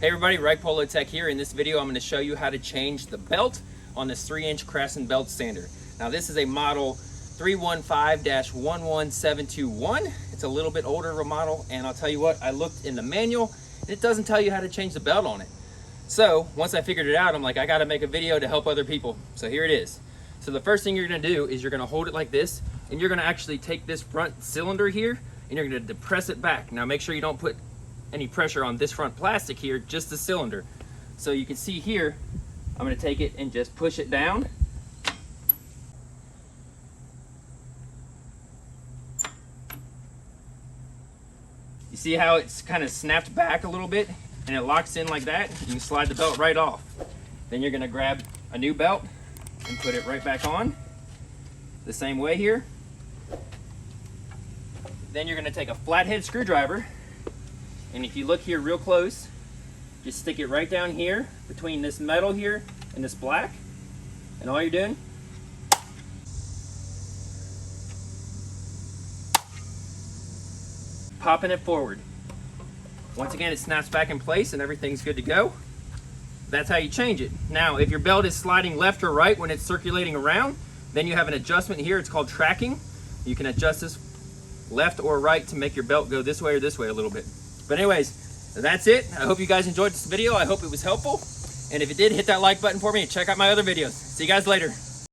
Hey everybody, Right Polo Tech here. In this video I'm going to show you how to change the belt on this 3-inch Craftsman belt sander. Now this is a model 315-11721. It's a little bit older of a model, and I'll tell you what, I looked in the manual and it doesn't tell you how to change the belt on it. So once I figured it out, I'm like, I got to make a video to help other people. So here it is. So the first thing you're going to do is you're going to hold it like this, and you're going to actually take this front cylinder here and you're going to depress it back. Now make sure you don't put any pressure on this front plastic here, just the cylinder. So you can see here, I'm going to take it and just push it down. You see how it's kind of snapped back a little bit and it locks in like that? You can slide the belt right off. Then you're going to grab a new belt and put it right back on the same way here. Then you're going to take a flathead screwdriver, and if you look here real close, just stick it right down here between this metal here and this black, and all you're doing, popping it forward. Once again, it snaps back in place and everything's good to go. That's how you change it. Now, if your belt is sliding left or right when it's circulating around, then you have an adjustment here. It's called tracking. You can adjust this left or right to make your belt go this way or this way a little bit. But anyways, that's it. I hope you guys enjoyed this video. I hope it was helpful. And if it did, hit that like button for me and check out my other videos. See you guys later.